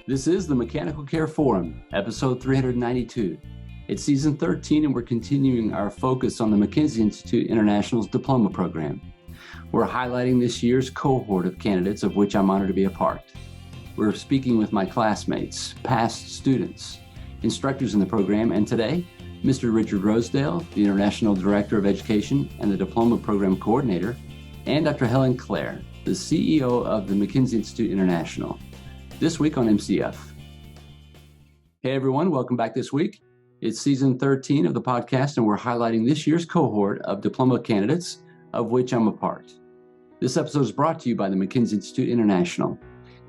This is the Mechanical Care Forum, episode 392. It's season 13, and we're continuing our focus on the McKenzie Institute International's Diploma Program. We're highlighting this year's cohort of candidates, of which I'm honored to be a part. We're speaking with my classmates, past students, instructors in the program, and today, Mr. Richard Rosedale, the International Director of Education and the Diploma Program Coordinator, and Dr. Helen Clare, the CEO of the McKenzie Institute International. This week on MCF. Hey everyone, welcome back this week. It's season 13 of the podcast, and we're highlighting this year's cohort of diploma candidates, of which I'm a part. This episode is brought to you by the McKenzie Institute International.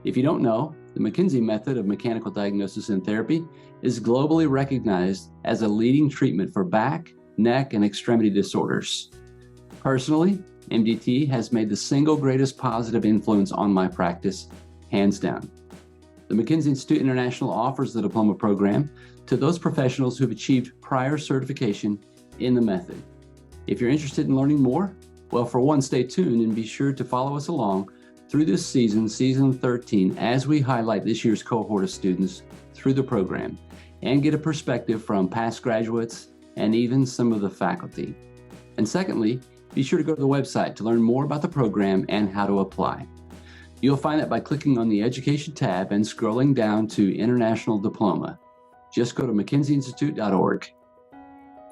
If you don't know, the McKenzie method of mechanical diagnosis and therapy is globally recognized as a leading treatment for back, neck, and extremity disorders. Personally, MDT has made the single greatest positive influence on my practice, hands down. The McKenzie Institute International offers the diploma program to those professionals who've achieved prior certification in the method. If you're interested in learning more, well, for one, stay tuned and be sure to follow us along through this season 13, as we highlight this year's cohort of students through the program and get a perspective from past graduates and even some of the faculty. And secondly, be sure to go to the website to learn more about the program and how to apply. You'll find that by clicking on the Education tab and scrolling down to International Diploma. Just go to McKenzieInstitute.org.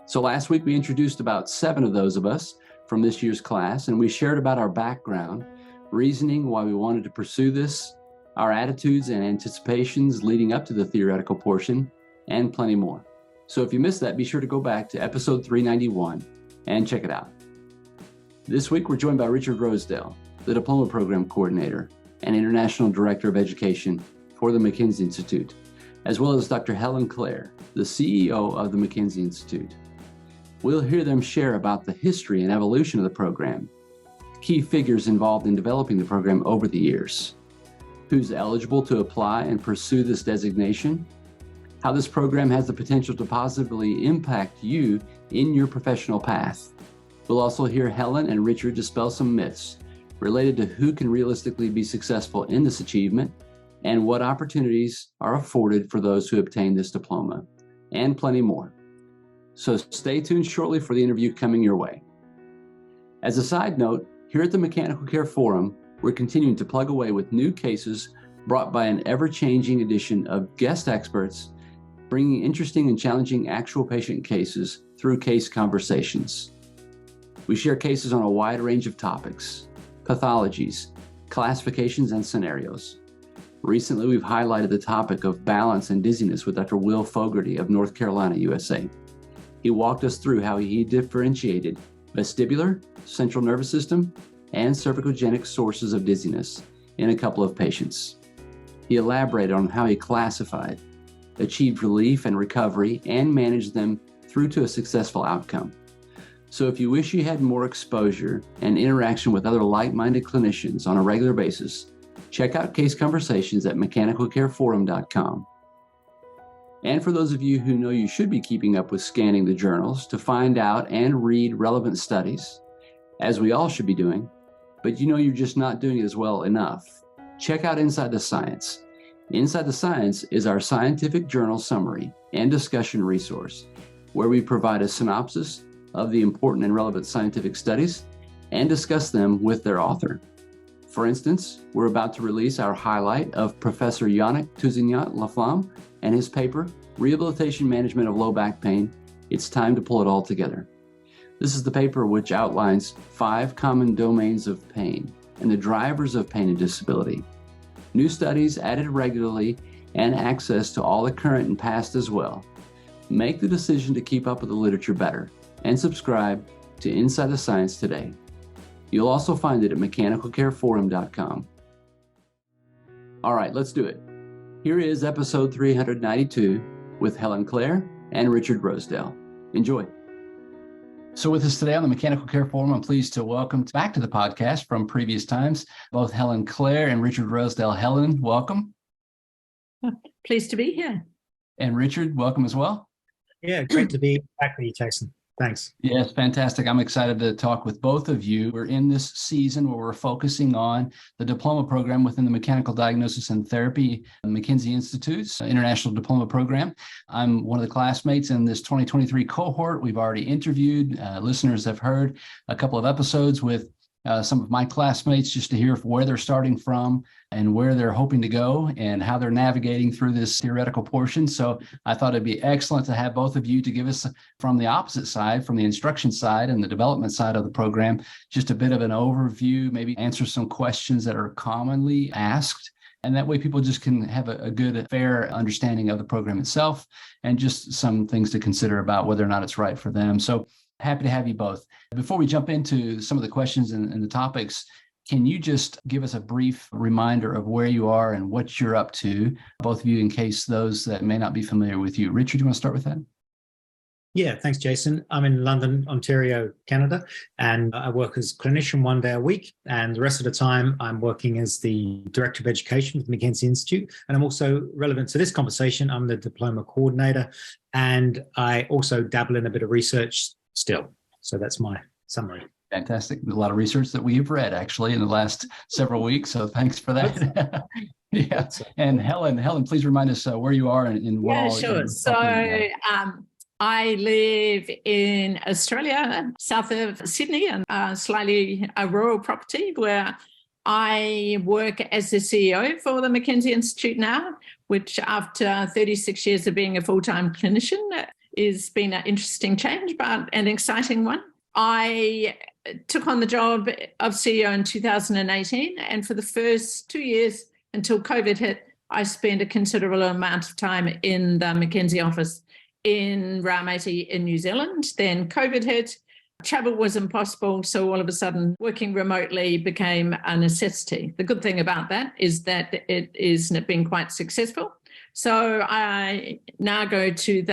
So last week we introduced about 7 of those of us from this year's class, and we shared about our background, reasoning why we wanted to pursue this, our attitudes and anticipations leading up to the theoretical portion, and plenty more. So if you missed that, be sure to go back to episode 391 and check it out. This week we're joined by Richard Rosedale, the Diploma Program Coordinator and International Director of Education for the McKenzie Institute, as well as Dr. Helen Clare, the CEO of the McKenzie Institute. We'll hear them share about the history and evolution of the program, key figures involved in developing the program over the years, who's eligible to apply and pursue this designation, how this program has the potential to positively impact you in your professional path. We'll also hear Helen and Richard dispel some myths related to who can realistically be successful in this achievement and what opportunities are afforded for those who obtain this diploma, and plenty more. So stay tuned shortly for the interview coming your way. As a side note, here at the Mechanical Care Forum, we're continuing to plug away with new cases brought by an ever-changing edition of guest experts, bringing interesting and challenging actual patient cases through case conversations. We share cases on a wide range of topics, pathologies, classifications, and scenarios. Recently, we've highlighted the topic of balance and dizziness with Dr. Will Fogarty of North Carolina, USA. He walked us through how he differentiated vestibular, central nervous system, and cervicogenic sources of dizziness in a couple of patients. He elaborated on how he classified, achieved relief and recovery, and managed them through to a successful outcome. So if you wish you had more exposure and interaction with other like-minded clinicians on a regular basis, check out Case Conversations at mechanicalcareforum.com. And for those of you who know you should be keeping up with scanning the journals to find out and read relevant studies, as we all should be doing, but you know you're just not doing it as well enough, check out Inside the Science. Inside the Science is our scientific journal summary and discussion resource, where we provide a synopsis of the important and relevant scientific studies and discuss them with their author. For instance, we're about to release our highlight of Professor Yannick Tousignan-Laflamme and his paper, Rehabilitation Management of Low Back Pain, It's Time to Pull It All Together. This is the paper which outlines 5 common domains of pain and the drivers of pain and disability. New studies added regularly and access to all the current and past as well. Make the decision to keep up with the literature better and subscribe to Inside the Science today. You'll also find it at mechanicalcareforum.com. All right, let's do it. Here is episode 392 with Helen Clare and Richard Rosedale. Enjoy. So with us today on the Mechanical Care Forum, I'm pleased to welcome back to the podcast from previous times, both Helen Clare and Richard Rosedale. Helen, welcome. Pleased to be here. And Richard, welcome as well. Yeah, great to be back with you, Jason. Thanks. Yes, fantastic. I'm excited to talk with both of you. We're in this season where we're focusing on the diploma program within the Mechanical Diagnosis and Therapy McKenzie Institute's International Diploma Program. I'm one of the classmates in this 2023 cohort. We've already interviewed, listeners have heard a couple of episodes with some of my classmates just to hear where they're starting from and where they're hoping to go and how they're navigating through this theoretical portion. So I thought it'd be excellent to have both of you to give us from the opposite side, from the instruction side and the development side of the program, just a bit of an overview, maybe answer some questions that are commonly asked. And that way people just can have a good, fair understanding of the program itself and just some things to consider about whether or not it's right for them. So happy to have you both. Before we jump into some of the questions and the topics, can you just give us a brief reminder of where you are and what you're up to, both of you, in case those that may not be familiar with you? Richard, do you want to start with that? Yeah, thanks, Jason. I'm in London, Ontario, Canada, and I work as a clinician 1 day a week. And the rest of the time, I'm working as the Director of Education with the McKenzie Institute. And I'm also, relevant to this conversation, I'm the Diploma Coordinator. And I also dabble in a bit of research still. So that's my summary. Fantastic. A lot of research that we've read actually in the last several weeks. So thanks for that. Yeah. And Helen, please remind us where you are and what all. Sure. So I live in Australia, south of Sydney, and slightly a rural property where I work as the CEO for the McKenzie Institute now, which after 36 years of being a full-time clinician has been an interesting change, but an exciting one. I took on the job of CEO in 2018, and for the first 2 years until COVID hit, I spent a considerable amount of time in the McKenzie office in Raumati in New Zealand. Then COVID hit, travel was impossible, so all of a sudden working remotely became a necessity. The good thing about that is that it is been quite successful. So I now go to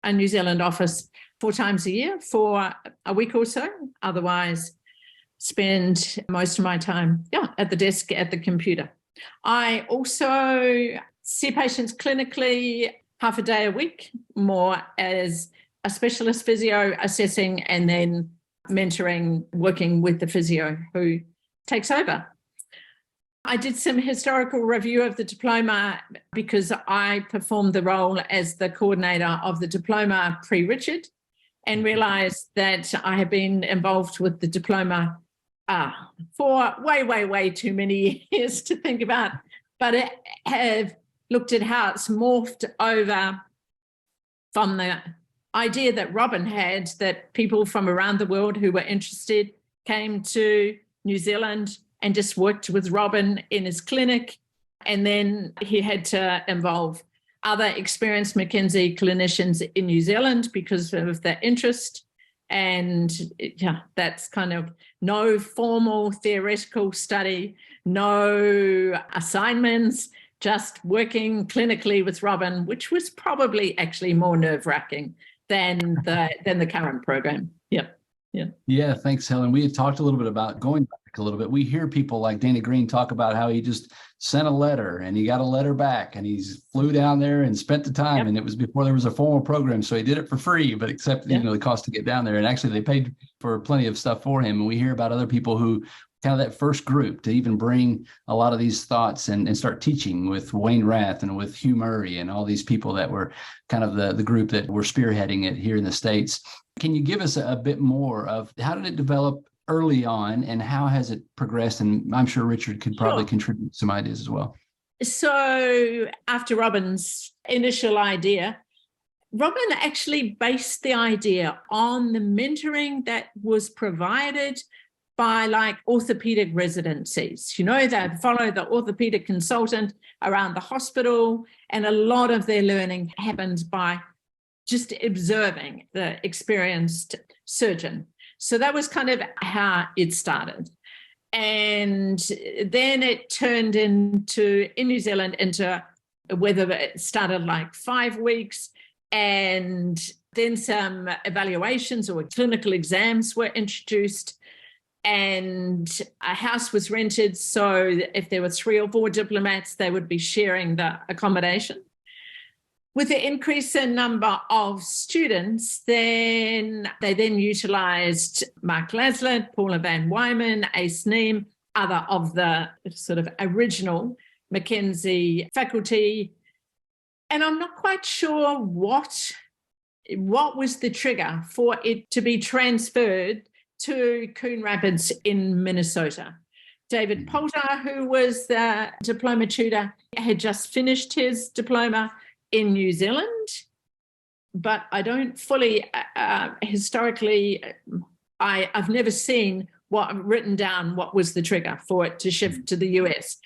a New Zealand office 4 times a year for a week or so. Otherwise, spend most of my time at the desk at the computer. I also see patients clinically half a day a week, more as a specialist physio assessing and then mentoring, working with the physio who takes over. I did some historical review of the diploma because I performed the role as the coordinator of the diploma pre-Richard and realized that I had been involved with the diploma for way too many years to think about, but I have looked at how it's morphed over from the idea that Robin had, that people from around the world who were interested came to New Zealand and just worked with Robin in his clinic. And then he had to involve other experienced McKenzie clinicians in New Zealand because of their interest. And that's kind of no formal theoretical study, no assignments, just working clinically with Robin, which was probably actually more nerve-wracking than the current program. Yeah, thanks, Helen. We had talked a little bit about going back a little bit. We hear people like Danny Green talk about how he just sent a letter and he got a letter back and he flew down there and spent the time. And it was before there was a formal program. So he did it for free, but except, the cost to get down there. And actually they paid for plenty of stuff for him. And we hear about other people who kind of that first group to even bring a lot of these thoughts and start teaching with Wayne Rath and with Hugh Murray and all these people that were kind of the group that were spearheading it here in the States. Can you give us a bit more of how did it develop early on and how has it progressed? And I'm sure Richard could probably contribute some ideas as well. So after Robin's initial idea, Robin actually based the idea on the mentoring that was provided by like orthopedic residencies. They follow the orthopedic consultant around the hospital, and a lot of their learning happens by just observing the experienced surgeon. So that was kind of how it started. And then it turned into, in New Zealand, into whether it started like 5 weeks, and then some evaluations or clinical exams were introduced. And a house was rented, so if there were 3 or 4 diplomats, they would be sharing the accommodation. with the increase in number of students, they utilised Mark Laslett, Paula Van Wyman, Ace Neem, other of the sort of original McKenzie faculty. And I'm not quite sure what was the trigger for it to be transferred to Coon Rapids in Minnesota. David Poulter, who was the diploma tutor, had just finished his diploma in New Zealand, but I don't fully, historically, I've never seen written down what was the trigger for it to shift to the US,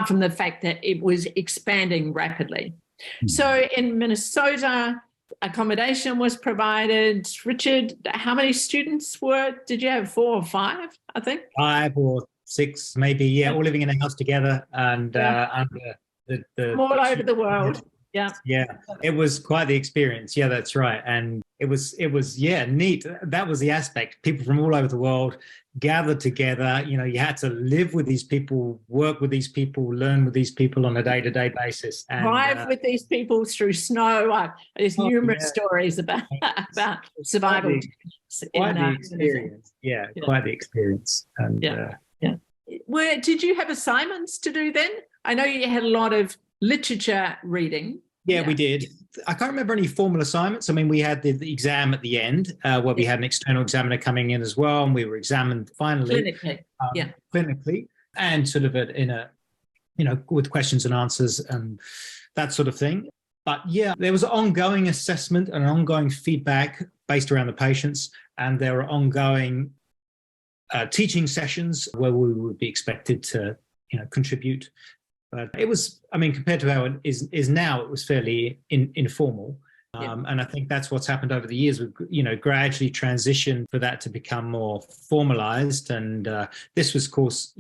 from the fact that it was expanding rapidly. So in Minnesota, accommodation was provided. Richard, how many students did you have? 4 or 5, I think? 5 or 6, maybe, yeah, all living in a house together and under the all over the world. Yeah, it was quite the experience. Yeah, that's right. And it was neat. That was the aspect. People from all over the world gathered together. You know, you had to live with these people, work with these people, learn with these people on a day-to-day basis. And drive with these people through snow. There's numerous stories about survival. Quite the experience. Yeah, quite the experience. And did you have assignments to do then? I know you had a lot of literature reading. Yeah, we did. I can't remember any formal assignments. I mean, we had the exam at the end where we had an external examiner coming in as well, and we were examined finally. Clinically, and sort of with questions and answers and that sort of thing. But yeah, there was ongoing assessment and ongoing feedback based around the patients, and there were ongoing teaching sessions where we would be expected to, contribute. But it was, compared to how it is now, it was fairly informal. And I think that's what's happened over the years. We've, gradually transitioned for that to become more formalized. And this was, of course,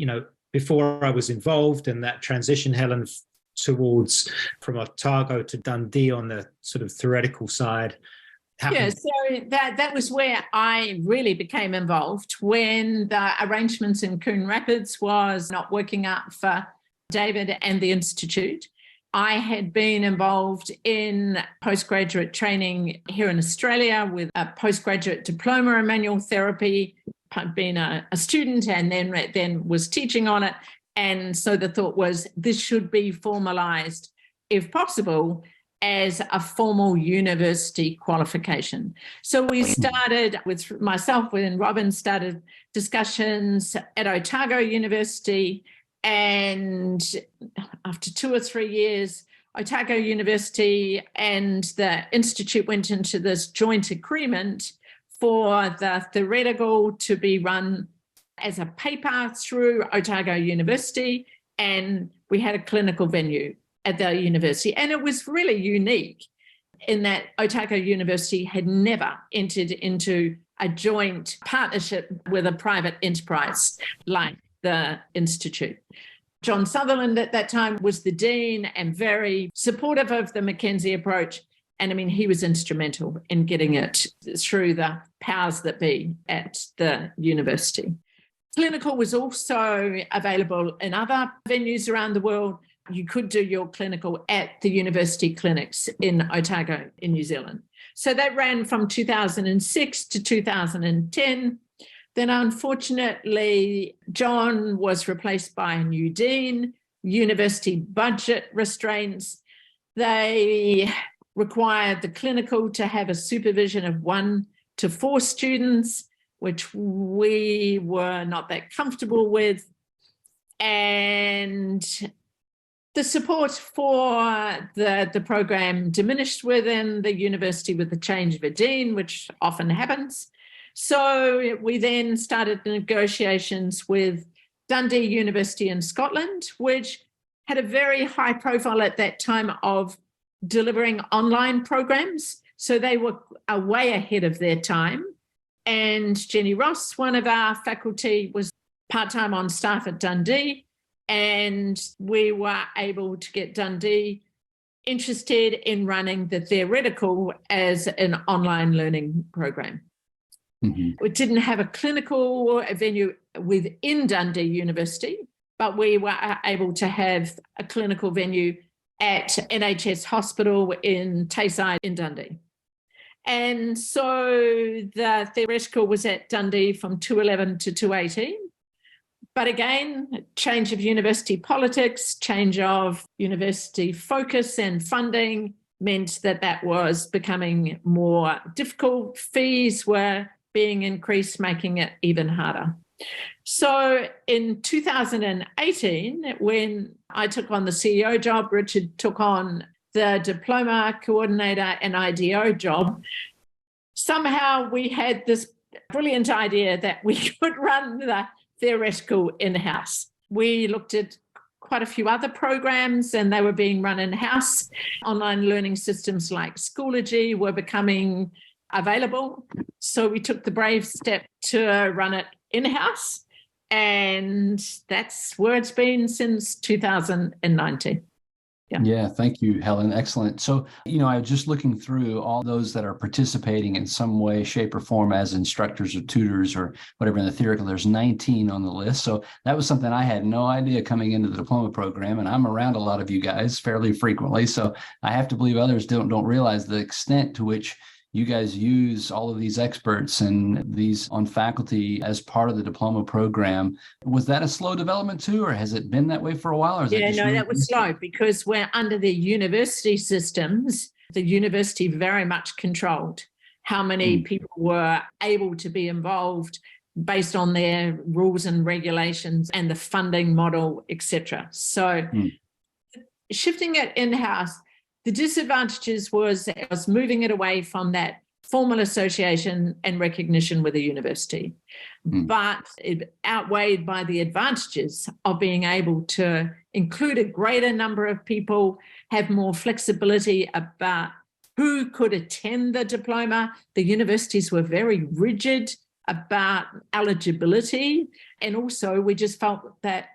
before I was involved in that transition, Helen, towards from Otago to Dundee on the sort of theoretical side. Yeah, so that was where I really became involved when the arrangements in Coon Rapids was not working out for David and the Institute. I had been involved in postgraduate training here in Australia with a postgraduate diploma in manual therapy. I'd been a student and then was teaching on it. And so the thought was this should be formalized, if possible, as a formal university qualification. So we started with myself and Robin started discussions at Otago University. And after 2 or 3 years, Otago University and the Institute went into this joint agreement for the theoretical to be run as a paper through Otago University, and we had a clinical venue at the university. And it was really unique in that Otago University had never entered into a joint partnership with a private enterprise like the Institute. John Sutherland at that time was the dean and very supportive of the McKenzie approach. And he was instrumental in getting it through the powers that be at the university. Clinical was also available in other venues around the world. You could do your clinical at the university clinics in Otago in New Zealand. So that ran from 2006 to 2010. Then, unfortunately, John was replaced by a new dean, university budget restraints. They required the clinical to have a supervision of 1 to 4 students, which we were not that comfortable with. And the support for the program diminished within the university with the change of a dean, which often happens. So we then started negotiations with Dundee University in Scotland, which had a very high profile at that time of delivering online programs. So they were way ahead of their time. And Jenny Ross, one of our faculty, was part-time on staff at Dundee. And we were able to get Dundee interested in running the theoretical as an online learning program. We didn't have a clinical venue within Dundee University, but we were able to have a clinical venue at NHS Hospital in Tayside in Dundee. And so the theoretical was at Dundee from 2011 to 2018. But again, change of university politics, change of university focus and funding meant that that was becoming more difficult. Fees were being increased, making it even harder. So in 2018, when I took on the CEO job, Richard took on the diploma coordinator and IDO job. Somehow we had this brilliant idea that we could run the theoretical in-house. We looked at quite a few other programs and they were being run in-house. Online learning systems like Schoology were becoming available. So we took the brave step to run it in-house. And that's where it's been since 2019. Yeah, thank you, Helen. Excellent. So, I was just looking through all those that are participating in some way, shape, or form as instructors or tutors or whatever in the theoretical. There's 19 on the list. So that was something I had no idea coming into the diploma program. And I'm around a lot of you guys fairly frequently. So I have to believe others don't realize the extent to which you guys use all of these experts and these on faculty as part of the diploma program. Was that a slow development too, or has it been that way for a while? Or is that was slow because we're under the university systems. The university very much controlled how many people were able to be involved based on their rules and regulations and the funding model, etc. So shifting it in-house, the disadvantages was moving it away from that formal association and recognition with a university. But it outweighed by the advantages of being able to include a greater number of people, have more flexibility about who could attend the diploma. The universities were very rigid about eligibility. And also we just felt that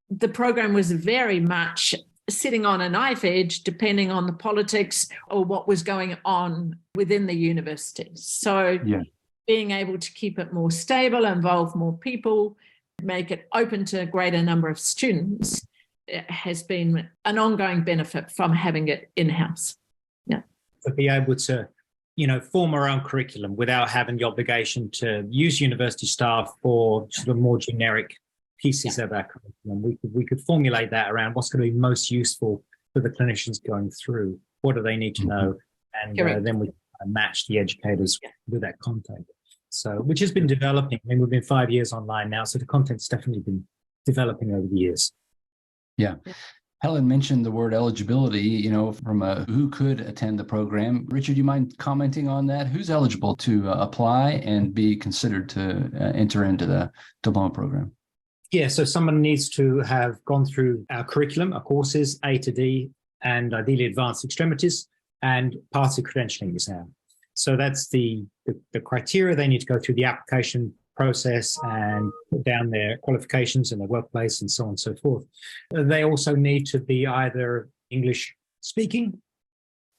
the program was very much sitting on a knife edge depending on the politics or what was going on within the university. So being able to keep it more stable, involve more people, make it open to a greater number of students has been an ongoing benefit from having it in-house. To be able to, form our own curriculum without having the obligation to use university staff for sort of more generic pieces of our curriculum. We could formulate that around what's going to be most useful for the clinicians going through. What do they need to know? And then we match the educators with that content. So, which has been developing. We've been 5 years online now, so the content's definitely been developing over the years. Yeah. Helen mentioned the word eligibility, from who could attend the program. Richard, do you mind commenting on that? Who's eligible to apply and be considered to enter into the diploma program? Yeah, so someone needs to have gone through our curriculum, our courses, A to D, and ideally advanced extremities, and pass the credentialing exam. So that's the criteria. They need to go through the application process and put down their qualifications and their workplace and so on and so forth. They also need to be either English speaking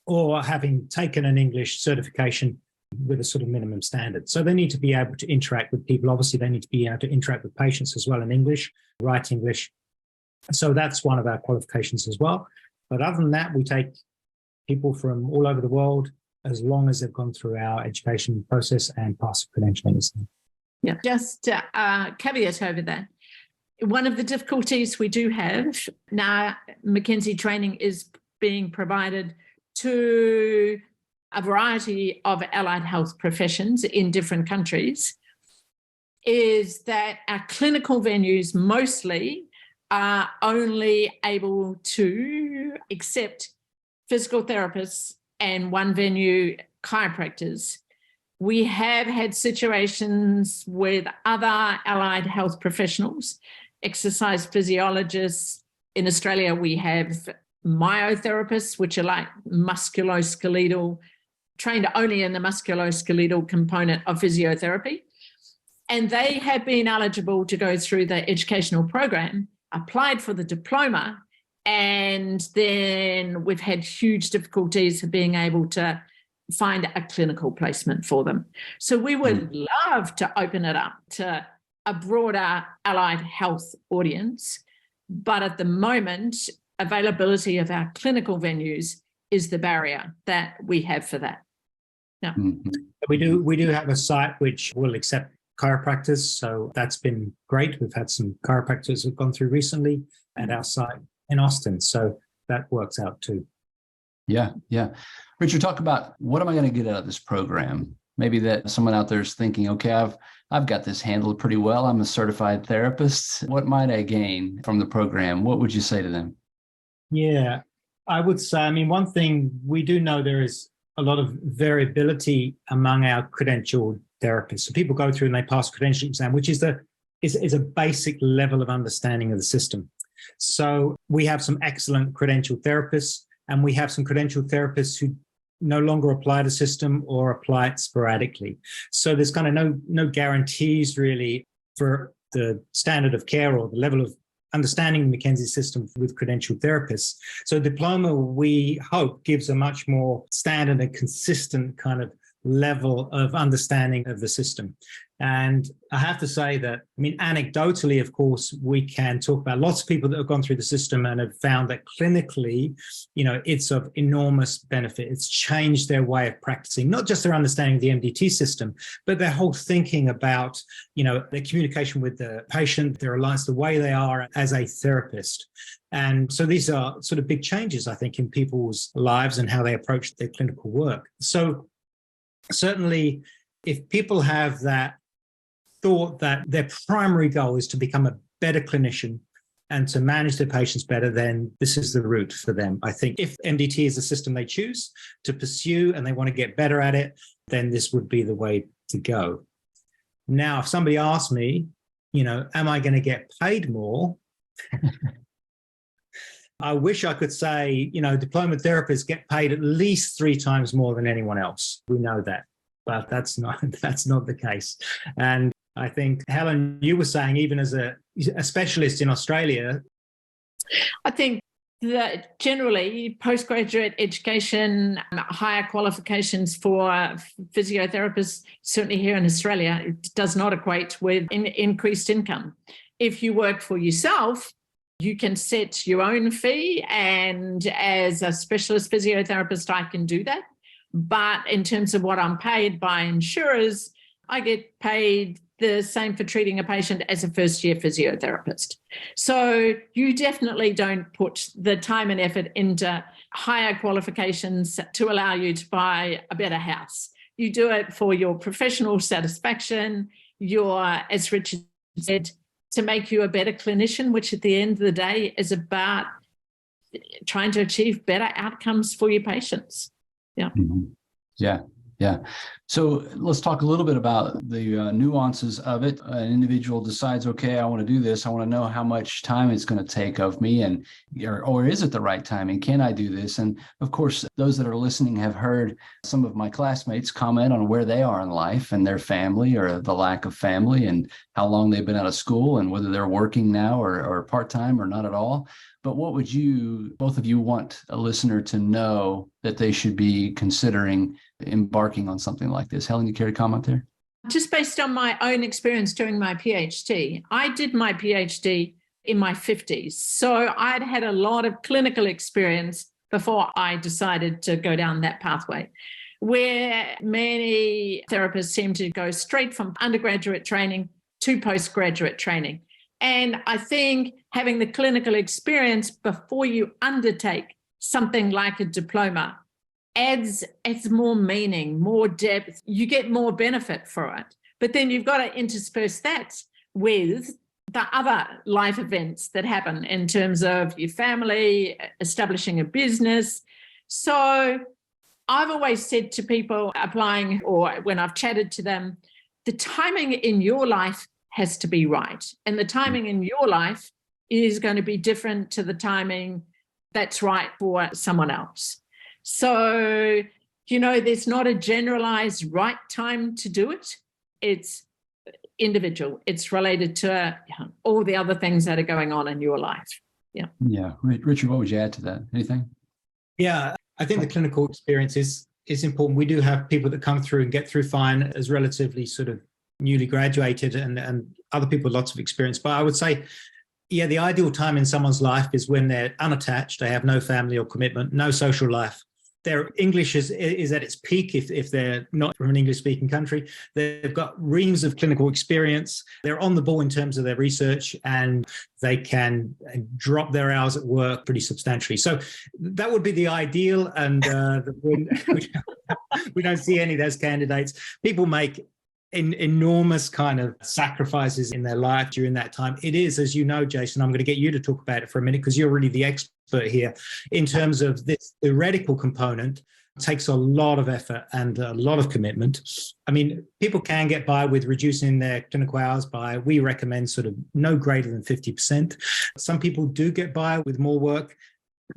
or having taken an English certification with a sort of minimum standard. So they need to be able to interact with people. Obviously, they need to be able to interact with patients as well in English, write English. So that's one of our qualifications as well. But other than that, we take people from all over the world as long as they've gone through our education process and passed the credentialing. Yeah, just a caveat over that. One of the difficulties we do have now, McKenzie training is being provided to a variety of allied health professions in different countries, is that our clinical venues mostly are only able to accept physical therapists and one venue chiropractors. We have had situations with other allied health professionals, exercise physiologists. In Australia, we have myotherapists, which are like musculoskeletal, trained only in the musculoskeletal component of physiotherapy. And they have been eligible to go through the educational program, applied for the diploma, and then we've had huge difficulties of being able to find a clinical placement for them. So we would love to open it up to a broader allied health audience, but at the moment, availability of our clinical venues is the barrier that we have for that. Yeah. Mm-hmm. We do have a site which will accept chiropractors, so that's been great. We've had some chiropractors who've gone through recently at our site in Austin, so that works out too. Yeah. Richard, talk about what am I going to get out of this program? Maybe that someone out there is thinking, okay, I've got this handled pretty well. I'm a certified therapist. What might I gain from the program? What would you say to them? Yeah, I would say, one thing we do know, there is a lot of variability among our credentialed therapists. So people go through and they pass credentialing exam, which is a basic level of understanding of the system. So we have some excellent credentialed therapists, and we have some credentialed therapists who no longer apply the system or apply it sporadically. So there's kind of no guarantees really for the standard of care or the level of understanding the McKenzie system with credentialed therapists. So Diploma, we hope, gives a much more standard and consistent kind of level of understanding of the system. And I have to say that, anecdotally, of course, we can talk about lots of people that have gone through the system and have found that clinically, it's of enormous benefit. It's changed their way of practicing, not just their understanding of the MDT system, but their whole thinking about, their communication with the patient, their alliance, the way they are as a therapist. And so these are sort of big changes, I think, in people's lives and how they approach their clinical work. So certainly, if people have that thought that their primary goal is to become a better clinician and to manage their patients better, then this is the route for them. I think if MDT is the system they choose to pursue and they want to get better at it, then this would be the way to go. Now, if somebody asks me, am I going to get paid more? I wish I could say, diploma therapists get paid at least 3 times more than anyone else. We know that, but that's not the case. And I think, Helen, you were saying, even as a specialist in Australia. I think that generally postgraduate education, higher qualifications for physiotherapists, certainly here in Australia, it does not equate with increased income. If you work for yourself, you can set your own fee, and as a specialist physiotherapist, I can do that. But in terms of what I'm paid by insurers, I get paid the same for treating a patient as a first-year physiotherapist. So you definitely don't put the time and effort into higher qualifications to allow you to buy a better house. You do it for your professional satisfaction, as Richard said, to make you a better clinician, which at the end of the day is about trying to achieve better outcomes for your patients. Yeah. Mm-hmm. Yeah. So let's talk a little bit about the nuances of it. An individual decides, okay, I want to do this. I want to know how much time it's going to take of me, or is it the right time? And can I do this? And of course, those that are listening have heard some of my classmates comment on where they are in life and their family, or the lack of family, and how long they've been out of school, and whether they're working now or part-time or not at all. But what would both of you want a listener to know that they should be considering embarking on something like this? Helen, you care to comment there? Just based on my own experience doing my PhD, I did my PhD in my 50s. So I'd had a lot of clinical experience before I decided to go down that pathway, where many therapists seem to go straight from undergraduate training to postgraduate training. And I think having the clinical experience before you undertake something like a diploma adds more meaning, more depth. You get more benefit for it. But then you've got to intersperse that with the other life events that happen in terms of your family, establishing a business. So I've always said to people applying, or when I've chatted to them, the timing in your life has to be right. And the timing in your life is going to be different to the timing that's right for someone else. So, there's not a generalized right time to do it. It's individual. It's related to all the other things that are going on in your life. Yeah. Yeah. Richard, what would you add to that? Anything? Yeah, I think the clinical experience is important. We do have people that come through and get through fine as relatively sort of newly graduated, and other people with lots of experience. But I would say Yeah, the ideal time in someone's life is when they're unattached, they have no family or commitment, no social life. Their English is at its peak if they're not from an English-speaking country. They've got reams of clinical experience. They're on the ball in terms of their research, and they can drop their hours at work pretty substantially. So that would be the ideal, and we don't see any of those candidates. People make enormous kind of sacrifices in their life during that time. It is, as you know, Jason, I'm going to get you to talk about it for a minute because you're really the expert here in terms of this theoretical component. It takes a lot of effort and a lot of commitment. I mean, people can get by with reducing their clinical hours by, we recommend sort of no greater than 50%. Some people do get by with more work,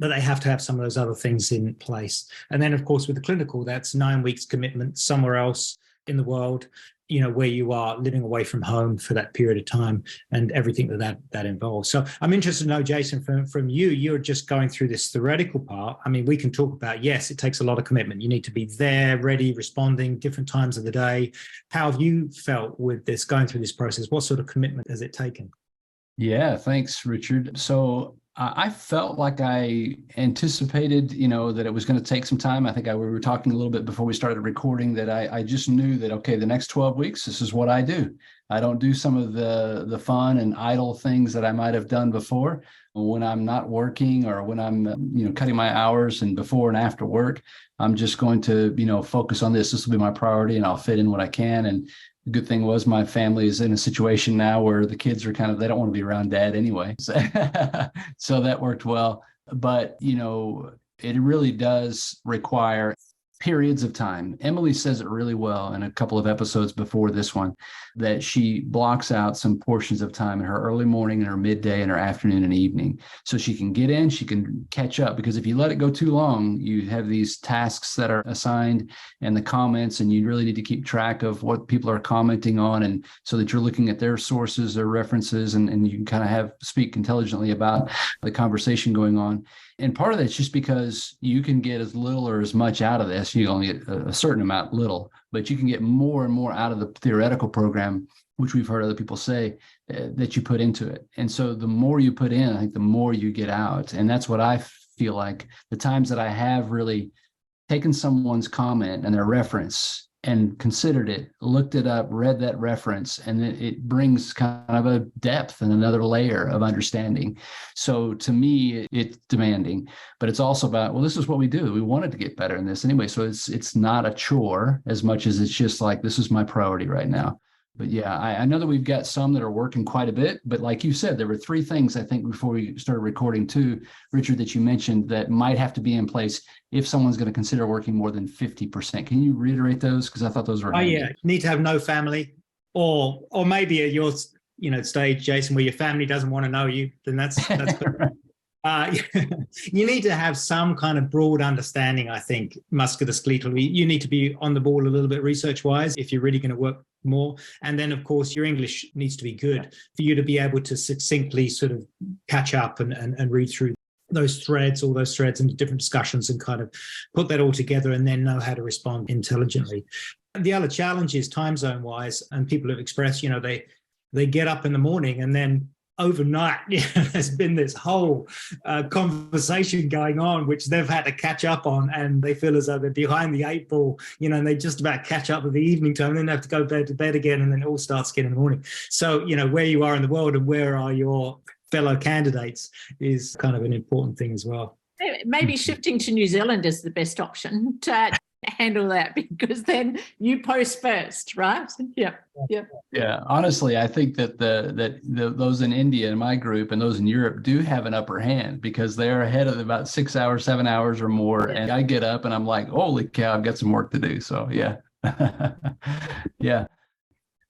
but they have to have some of those other things in place. And then, of course, with the clinical, that's 9 weeks commitment somewhere else in the world, you know, where you are living away from home for that period of time and everything that involves. So I'm interested to know, Jason, from you, you're just going through this theoretical part. I mean, we can talk about, yes, it takes a lot of commitment. You need to be there, ready, responding, different times of the day. How have you felt with this, going through this process? What sort of commitment has it taken? Yeah, thanks, Richard. So I felt like I anticipated, that it was going to take some time. I think we were talking a little bit before we started recording that I just knew that, okay, the next 12 weeks, this is what I do. I don't do some of the fun and idle things that I might have done before when I'm not working or when I'm, cutting my hours and before and after work. I'm just going to, focus on this. This will be my priority and I'll fit in what I can. And the good thing was my family is in a situation now where the kids are they don't want to be around dad anyway. So that worked well. But, it really does require periods of time. Emily says it really well in a couple of episodes before this one, that she blocks out some portions of time in her early morning and her midday and her afternoon and evening. So she can get in, she can catch up, because if you let it go too long, you have these tasks that are assigned and the comments, and you really need to keep track of what people are commenting on. And so that you're looking at their sources, their references, and you can kind of speak intelligently about the conversation going on. And part of that's just because you can get as little or as much out of this. You only get a certain amount, little, but you can get more and more out of the theoretical program, which we've heard other people say, that you put into it. And so the more you put in, I think the more you get out. And that's what I feel like the times that I have really taken someone's comment and their reference and considered it, looked it up, read that reference, and then it brings kind of a depth and another layer of understanding. So to me, it's demanding, but it's also about, well, this is what we do. We wanted to get better in this anyway. So it's not a chore as much as it's just like, this is my priority right now. But yeah, I know that we've got some that are working quite a bit, but like you said, there were 3 things, I think, before we started recording too, Richard, that you mentioned that might have to be in place if someone's going to consider working more than 50%. Can you reiterate those? Because I thought those were handy. Yeah, you need to have no family, or maybe at your stage, Jason, where your family doesn't want to know you, then that's you need to have some kind of broad understanding, I think, musculoskeletal. You need to be on the ball a little bit research-wise if you're really going to work more. And then, of course, your English needs to be good for you to be able to succinctly sort of catch up and read through all those threads and different discussions and kind of put that all together and then know how to respond intelligently. And the other challenge is time zone-wise, and people have expressed, they get up in the morning and then overnight, there's been this whole conversation going on, which they've had to catch up on, and they feel as though they're behind the 8 ball, and they just about catch up with the evening time, and then they have to go to bed again, and then it all starts again in the morning. So, where you are in the world and where are your fellow candidates is kind of an important thing as well. Maybe shifting to New Zealand is the best option to handle that, because then you post first, right? Yeah. Honestly, I think that those in India in my group and those in Europe do have an upper hand, because they're ahead of about 6 hours, 7 hours or more. And I get up and I'm like, holy cow, I've got some work to do. So yeah. Yeah.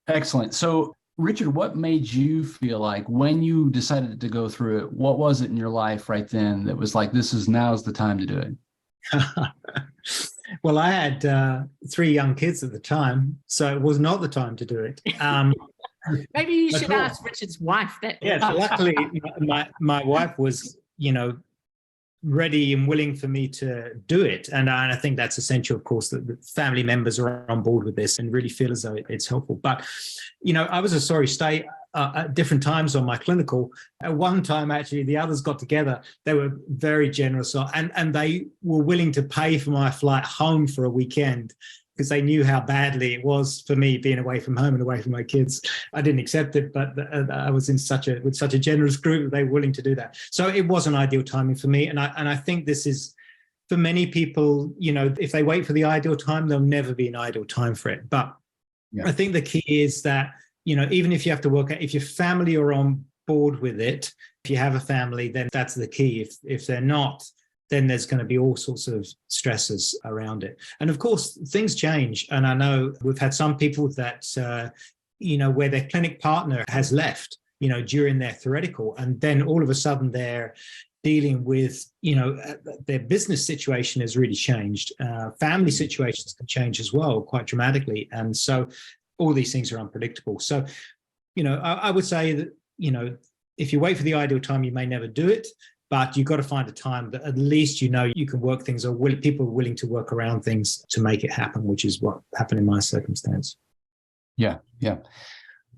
Excellent. So Richard, what made you feel like when you decided to go through it, what was it in your life right then that was like, now's the time to do it? Well, I had 3 young kids at the time, so it was not the time to do it. Maybe you should ask Richard's wife that. Yes, luckily my wife was, ready and willing for me to do it. And I think that's essential, of course, that the family members are on board with this and really feel as though it's helpful. But, I was a sorry state. at different times on my clinical. At one time, actually, the others got together. They were very generous, and they were willing to pay for my flight home for a weekend because they knew how badly it was for me being away from home and away from my kids. I didn't accept it, but I was with such a generous group that they were willing to do that. So it was an ideal timing for me, and I think this is, for many people, if they wait for the ideal time, there'll never be an ideal time for it. But I think the key is that, even if you have to work out, if your family are on board with it, if you have a family, then that's the key. If they're not, then there's going to be all sorts of stresses around it. And of course, things change. And I know we've had some people that, where their clinic partner has left, during their theoretical, and then all of a sudden they're dealing with, their business situation has really changed. Family situations can change as well, quite dramatically. And so all these things are unpredictable. So, I would say that, if you wait for the ideal time, you may never do it, but you've got to find a time that at least, you can work things, or people are willing to work around things to make it happen, which is what happened in my circumstance. Yeah.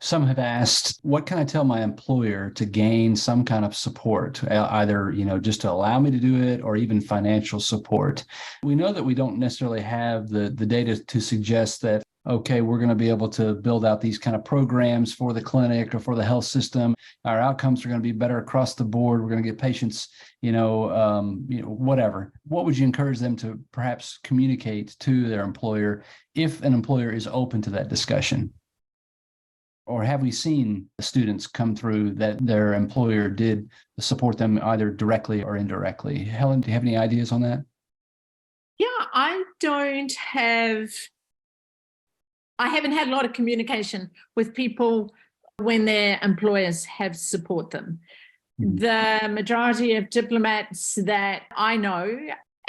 Some have asked, what can I tell my employer to gain some kind of support, either, just to allow me to do it or even financial support? We know that we don't necessarily have the data to suggest that, okay, we're going to be able to build out these kind of programs for the clinic or for the health system. Our outcomes are going to be better across the board. We're going to get patients, whatever. What would you encourage them to perhaps communicate to their employer if an employer is open to that discussion? Or have we seen students come through that their employer did support them either directly or indirectly? Helen, do you have any ideas on that? Yeah, I haven't had a lot of communication with people when their employers have support them. Mm-hmm. The majority of diplomats that I know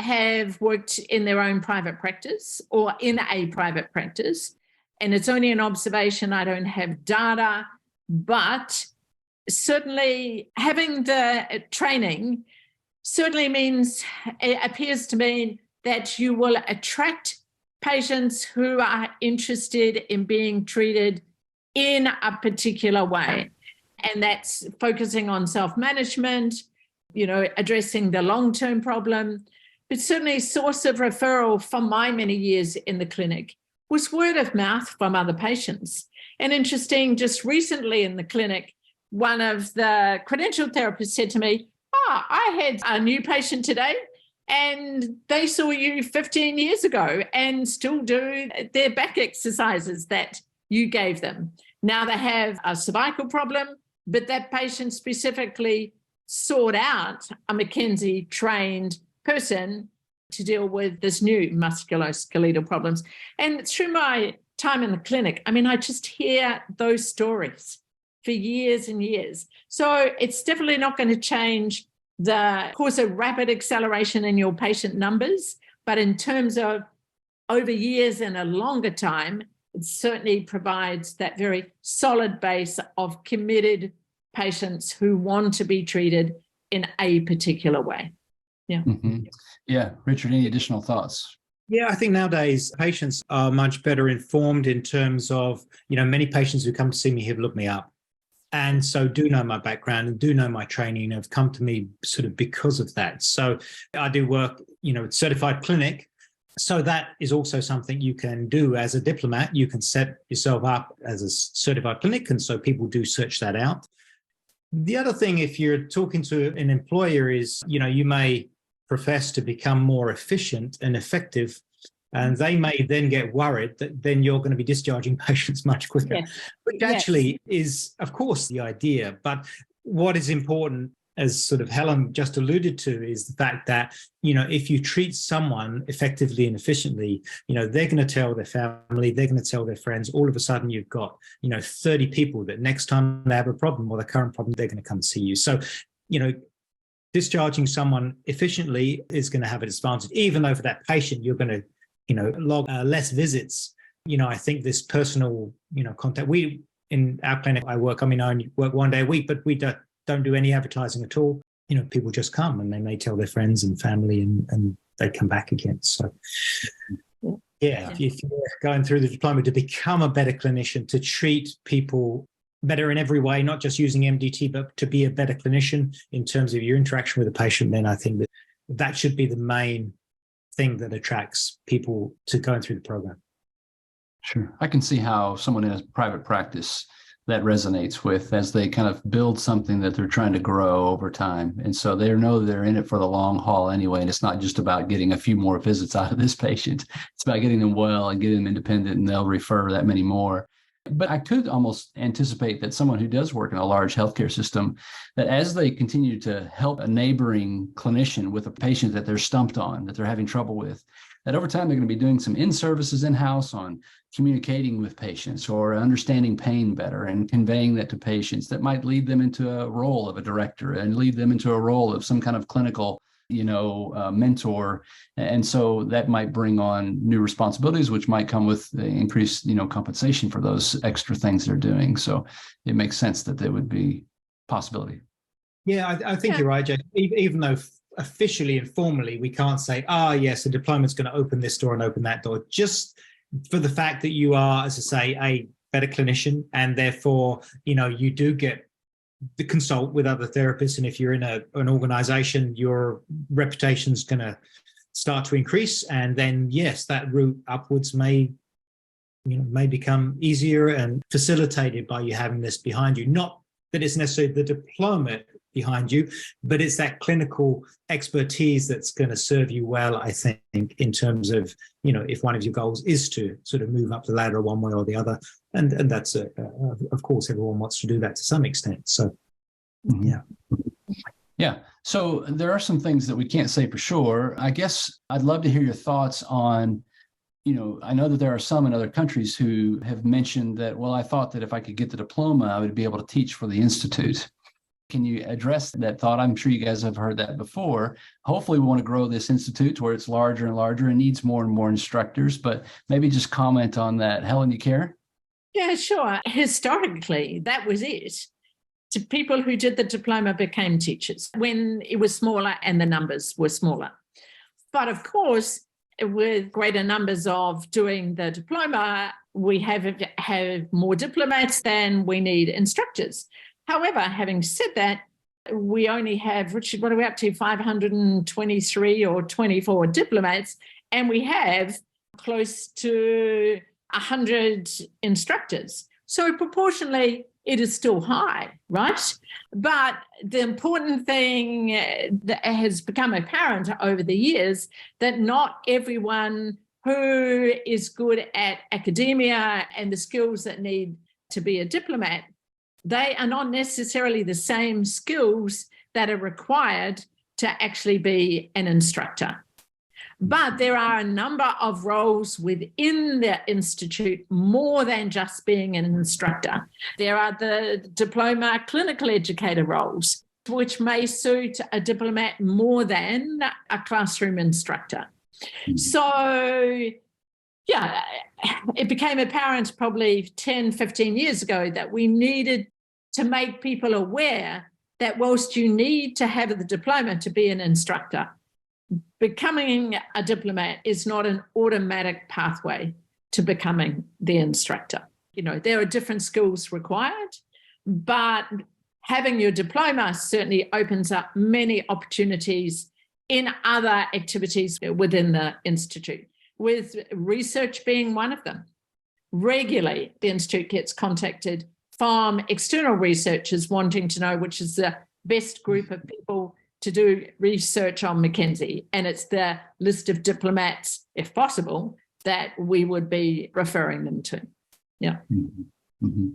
have worked in their own private practice or in a private practice. And it's only an observation, I don't have data, but certainly having the training certainly means, it appears to me, that you will attract patients who are interested in being treated in a particular way. And that's focusing on self-management, addressing the long-term problem. But certainly a source of referral from my many years in the clinic was word of mouth from other patients. And interesting, just recently in the clinic, one of the credentialed therapists said to me, I had a new patient today and they saw you 15 years ago and still do their back exercises that you gave them. Now they have a cervical problem, but that patient specifically sought out a McKenzie trained person to deal with this new musculoskeletal problems. And through my time in the clinic, I just hear those stories for years and years. So it's definitely not going to cause a rapid acceleration in your patient numbers, but in terms of over years and a longer time, it certainly provides that very solid base of committed patients who want to be treated in a particular way. Yeah. Mm-hmm. Yeah. Richard, any additional thoughts? Yeah, I think nowadays patients are much better informed in terms of, many patients who come to see me have looked me up. And so do know my background and do know my training, have come to me sort of because of that. So I do work, at certified clinic. So that is also something you can do as a diplomat. You can set yourself up as a certified clinic. And so people do search that out. The other thing, if you're talking to an employer, is, you may profess to become more efficient and effective, and they may then get worried that then you're going to be discharging patients much quicker, yes. Which actually is, of course, the idea. But what is important, as sort of Helen just alluded to, is the fact that, if you treat someone effectively and efficiently, they're going to tell their family, they're going to tell their friends. All of a sudden, you've got, 30 people that next time they have a problem or the current problem, they're going to come see you. So, discharging someone efficiently is going to have an advantage, even though for that patient, you're going to, log less visits. I think this personal, contact, in our clinic, I only work 1 day a week, but we don't do any advertising at all. People just come and they may tell their friends and family and they come back again. So if you're going through the diploma to become a better clinician, to treat people better in every way, not just using MDT, but to be a better clinician in terms of your interaction with the patient, then I think that should be the main thing that attracts people to going through the program. Sure. I can see how someone in a private practice that resonates with as they kind of build something that they're trying to grow over time. And so they know they're in it for the long haul anyway. And it's not just about getting a few more visits out of this patient. It's about getting them well and getting them independent, and they'll refer that many more. But I could almost anticipate that someone who does work in a large healthcare system, that as they continue to help a neighboring clinician with a patient that they're stumped on, that they're having trouble with, that over time they're going to be doing some in-services in-house on communicating with patients or understanding pain better and conveying that to patients, that might lead them into a role of a director and lead them into a role of some kind of clinical mentor. And so that might bring on new responsibilities, which might come with increased, compensation for those extra things they're doing. So it makes sense that there would be possibility. Yeah, I think you're right, Jay. Even though officially and formally we can't say, yes, a diploma is going to open this door and open that door, just for the fact that you are, as I say, a better clinician, and therefore, you do get the consult with other therapists. And if you're in an organization, your reputation is going to start to increase. And then, yes, that route upwards may become easier and facilitated by you having this behind you. Not that it's necessarily the diploma behind you, but it's that clinical expertise that's going to serve you well, I think, in terms of, if one of your goals is to sort of move up the ladder one way or the other. And that's, of course, everyone wants to do that to some extent. So, yeah. Yeah. So there are some things that we can't say for sure. I guess I'd love to hear your thoughts on, I know that there are some in other countries who have mentioned that, well, I thought that if I could get the diploma, I would be able to teach for the Institute. Can you address that thought? I'm sure you guys have heard that before. Hopefully we want to grow this institute to where it's larger and larger and needs more and more instructors, but maybe just comment on that. Helen, you care? Yeah, sure. Historically, that was it. People who did the diploma became teachers when it was smaller and the numbers were smaller. But of course, with greater numbers of doing the diploma, we have more diplomats than we need instructors. However, having said that, we only have, Richard, what are we up to, 523 or 24 diplomats, and we have close to 100 instructors. So proportionally, it is still high, right? But the important thing that has become apparent over the years, that not everyone who is good at academia and the skills that need to be a diplomat, they are not necessarily the same skills that are required to actually be an instructor. But there are a number of roles within the institute more than just being an instructor. There are the diploma clinical educator roles, which may suit a diplomat more than a classroom instructor. So, yeah, it became apparent probably 10, 15 years ago that we needed to make people aware that whilst you need to have the diploma to be an instructor, becoming a diplomat is not an automatic pathway to becoming the instructor. There are different skills required, but having your diploma certainly opens up many opportunities in other activities within the institute, with research being one of them. Regularly, the institute gets contacted from external researchers wanting to know which is the best group of people to do research on McKenzie. And it's the list of diplomats, if possible, that we would be referring them to. Yeah. Mm-hmm. Mm-hmm.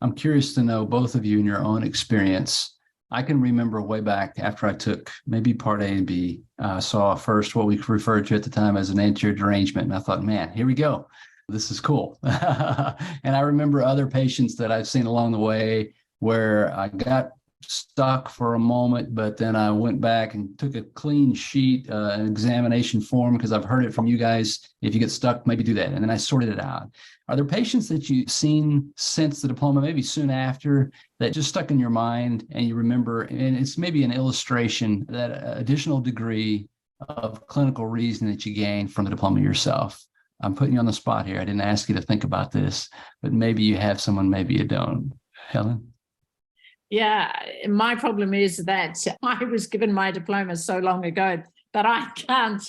I'm curious to know, both of you in your own experience. I can remember way back after I took maybe part A and B, saw first what we referred to at the time as an anterior derangement. And I thought, man, here we go. This is cool. And I remember other patients that I've seen along the way where I got stuck for a moment, but then I went back and took a clean sheet, an examination form, because I've heard it from you guys. If you get stuck, maybe do that. And then I sorted it out. Are there patients that you've seen since the diploma, maybe soon after, that just stuck in your mind and you remember, and it's maybe an illustration, that additional degree of clinical reason that you gained from the diploma yourself? I'm putting you on the spot here. I didn't ask you to think about this, but maybe you have someone, maybe you don't. Helen? Yeah, my problem is that I was given my diploma so long ago that I can't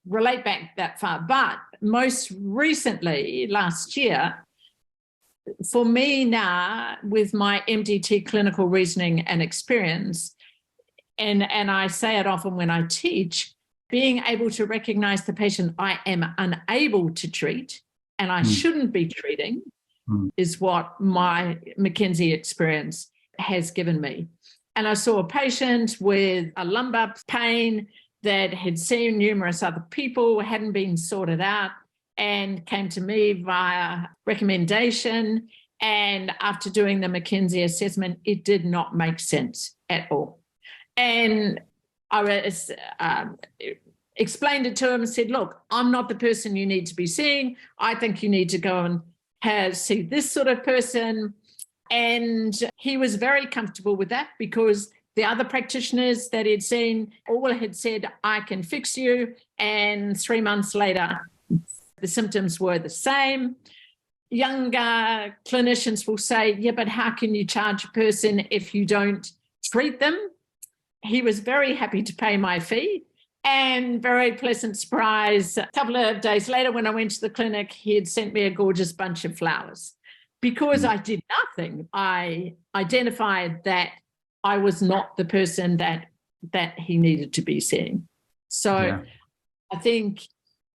relate back that far. But most recently, last year, for me now, with my MDT clinical reasoning and experience, and I say it often when I teach, being able to recognize the patient I am unable to treat and I shouldn't be treating is what my McKenzie experience has given me. And I saw a patient with a lumbar pain that had seen numerous other people, hadn't been sorted out, and came to me via recommendation. And after doing the McKenzie assessment, it did not make sense at all. And I was explained it to him and said, look, I'm not the person you need to be seeing. I think you need to go and see this sort of person. And he was very comfortable with that because the other practitioners that he'd seen all had said, I can fix you. And 3 months later, the symptoms were the same. Younger clinicians will say, yeah, but how can you charge a person if you don't treat them? He was very happy to pay my fee. And very pleasant surprise, a couple of days later when I went to the clinic, he had sent me a gorgeous bunch of flowers. Because I did nothing, I identified that I was not the person that he needed to be seeing. So I think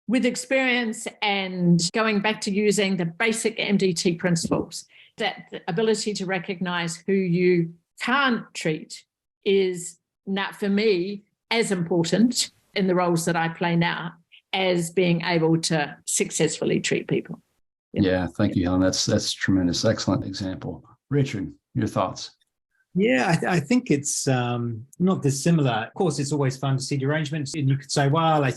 with experience and going back to using the basic MDT principles, that the ability to recognize who you can't treat is not, for me, as important in the roles that I play now as being able to successfully treat people. Yeah, thank you, Helen. That's tremendous. Excellent example. Richard, your thoughts? Yeah, I think it's not dissimilar. Of course, it's always fun to see derangements, and you could say, well, I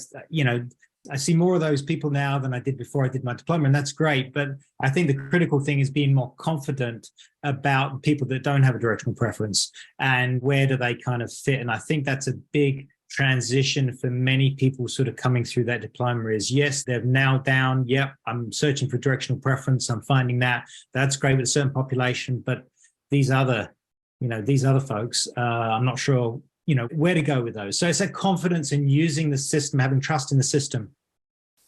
see more of those people now than I did before I did my diploma, and that's great. But I think the critical thing is being more confident about people that don't have a directional preference and where do they kind of fit. And I think that's a big transition for many people sort of coming through that diploma is, yes, they've nailed down, yep, I'm searching for directional preference, I'm finding that's great with a certain population, but these other folks, I'm not sure, where to go with those. So it's that confidence in using the system, having trust in the system,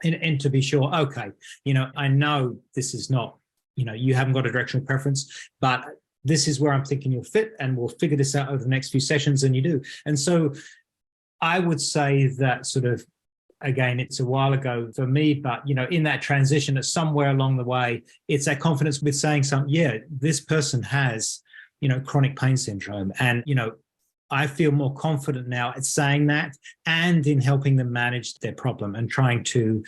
and to be sure, okay, I know this is not, you haven't got a directional preference, but this is where I'm thinking you'll fit, and we'll figure this out over the next few sessions, and you do. And so I would say that sort of, again, it's a while ago for me, but, in that transition, it's somewhere along the way, it's that confidence with saying something, yeah, this person has, chronic pain syndrome. And, I feel more confident now at saying that and in helping them manage their problem and trying to,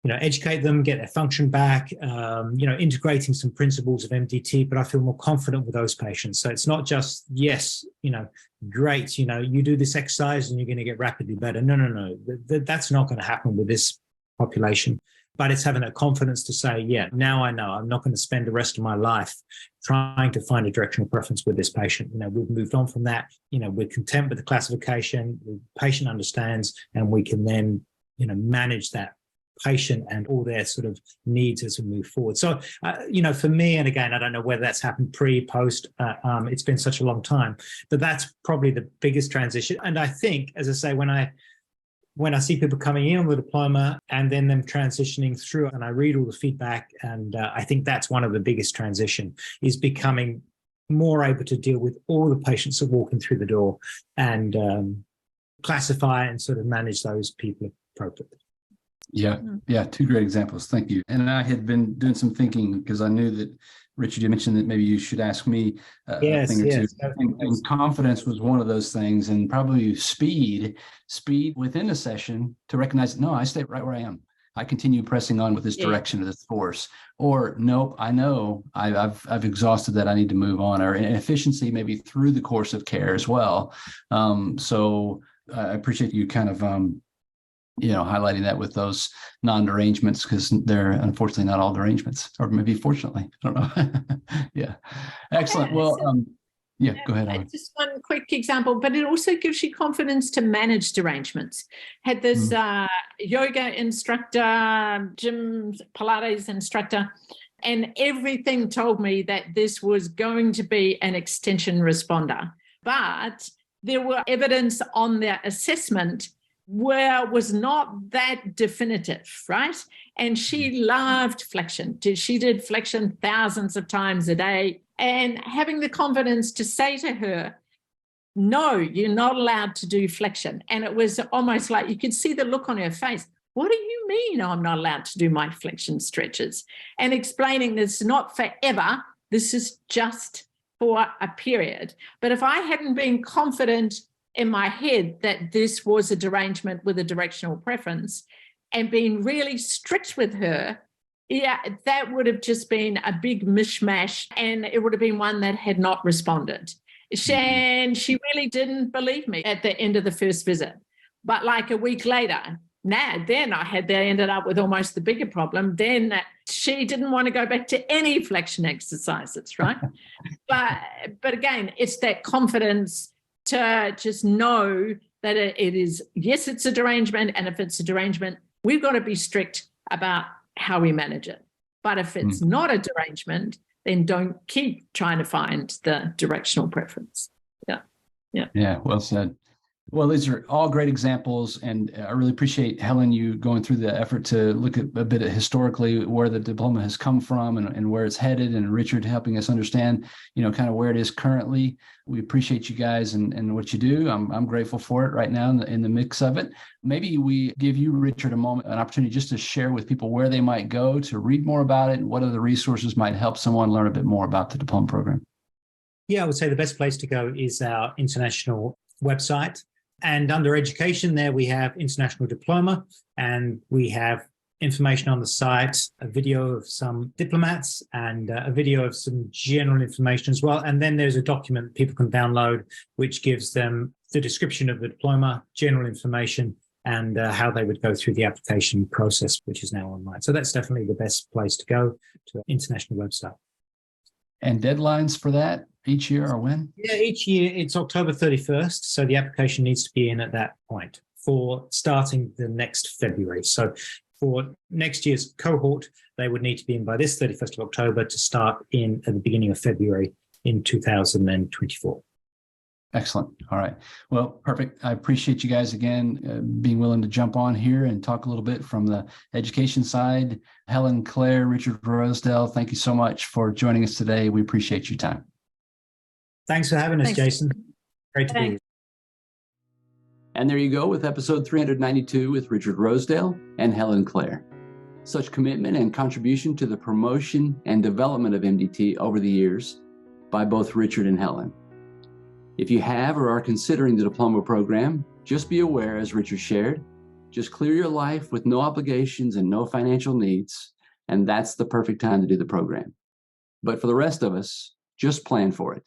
educate them, get their function back, integrating some principles of MDT, but I feel more confident with those patients. So it's not just, yes, great, you do this exercise and you're going to get rapidly better. No. That's not going to happen with this population. But it's having that confidence to say, yeah, now I know I'm not going to spend the rest of my life trying to find a directional preference with this patient. We've moved on from that. We're content with the classification, the patient understands, and we can then, manage that patient and all their sort of needs as we move forward. So, for me, and again, I don't know whether that's happened pre, post, it's been such a long time, but that's probably the biggest transition. And I think, as I say, when I see people coming in on the diploma and then them transitioning through, and I read all the feedback, and I think that's one of the biggest transition is becoming more able to deal with all the patients that walk in through the door and classify and sort of manage those people appropriately. Yeah, two great examples. Thank you. And I had been doing some thinking because I knew that, Richard, you mentioned that maybe you should ask me a thing or two. And confidence was one of those things, and probably speed within a session to recognize, no, I stay right where I am. I continue pressing on with this direction of this force, or nope, I know I've exhausted that. I need to move on, or efficiency maybe through the course of care as well. So I appreciate you kind of highlighting that with those non-derangements, because they're unfortunately not all derangements, or maybe fortunately, I don't know. Yeah. Excellent. Well, Yeah, go ahead, Helen. Just one quick example, but it also gives you confidence to manage derangements. Had this yoga instructor, gym Pilates instructor, and everything told me that this was going to be an extension responder. But there were evidence on their assessment where it was not that definitive, right? And she loved flexion. She did flexion thousands of times a day. And having the confidence to say to her, no, you're not allowed to do flexion. And it was almost like you could see the look on her face. What do you mean I'm not allowed to do my flexion stretches? And explaining this is not forever. This is just for a period. But if I hadn't been confident in my head that this was a derangement with a directional preference and been really strict with her, yeah, that would have just been a big mishmash, and it would have been one that had not responded. And she really didn't believe me at the end of the first visit. But like a week later, then I ended up with almost the bigger problem. Then she didn't want to go back to any flexion exercises, right? but again, it's that confidence to just know that it is, yes, it's a derangement. And if it's a derangement, we've got to be strict about how we manage it. But if it's not a derangement, then don't keep trying to find the directional preference. Yeah, well said. Well, these are all great examples, and I really appreciate, Helen, you going through the effort to look at a bit of historically where the diploma has come from and where it's headed, and Richard helping us understand, kind of where it is currently. We appreciate you guys and what you do. I'm grateful for it right now in the mix of it. Maybe we give you, Richard, an opportunity just to share with people where they might go to read more about it and what other resources might help someone learn a bit more about the diploma program. Yeah, I would say the best place to go is our international website. And under education there, we have International Diploma, and we have information on the site, a video of some diplomats and a video of some general information as well. And then there's a document people can download, which gives them the description of the diploma, general information, and how they would go through the application process, which is now online. So that's definitely the best place to go, to an international website. And deadlines for that each year or when? Yeah, each year it's October 31st. So the application needs to be in at that point for starting the next February. So for next year's cohort, they would need to be in by this 31st of October to start in at the beginning of February in 2024. Excellent. All right. Well, perfect. I appreciate you guys again being willing to jump on here and talk a little bit from the education side. Helen Clare, Richard Rosedale, thank you so much for joining us today. We appreciate your time. Thanks for having us, Jason. Great to be here. And there you go with episode 392 with Richard Rosedale and Helen Clare. Such commitment and contribution to the promotion and development of MDT over the years by both Richard and Helen. If you have or are considering the diploma program, just be aware, as Richard shared, just clear your life with no obligations and no financial needs, and that's the perfect time to do the program. But for the rest of us, just plan for it.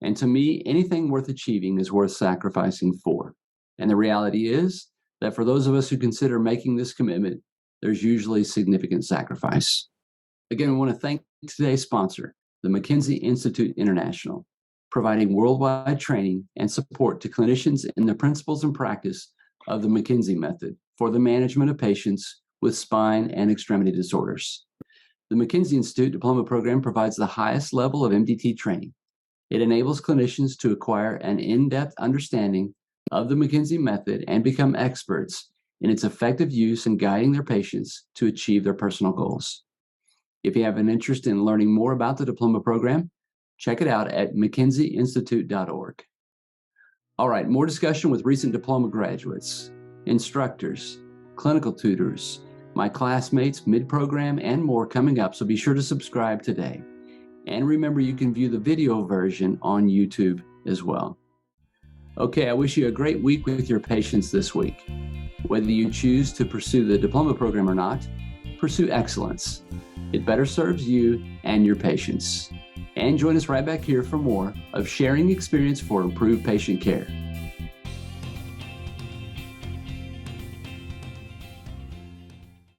And to me, anything worth achieving is worth sacrificing for. And the reality is that for those of us who consider making this commitment, there's usually significant sacrifice. Again, we want to thank today's sponsor, the McKenzie Institute International, providing worldwide training and support to clinicians in the principles and practice of the McKenzie method for the management of patients with spine and extremity disorders. The McKenzie Institute Diploma Program provides the highest level of MDT training. It enables clinicians to acquire an in-depth understanding of the McKenzie method and become experts in its effective use in guiding their patients to achieve their personal goals. If you have an interest in learning more about the diploma program, check it out at McKenzieInstitute.org. All right, more discussion with recent diploma graduates, instructors, clinical tutors, my classmates, mid-program, and more coming up, so be sure to subscribe today. And remember, you can view the video version on YouTube as well. Okay, I wish you a great week with your patients this week. Whether you choose to pursue the diploma program or not, pursue excellence. It better serves you and your patients. And join us right back here for more of sharing experience for improved patient care.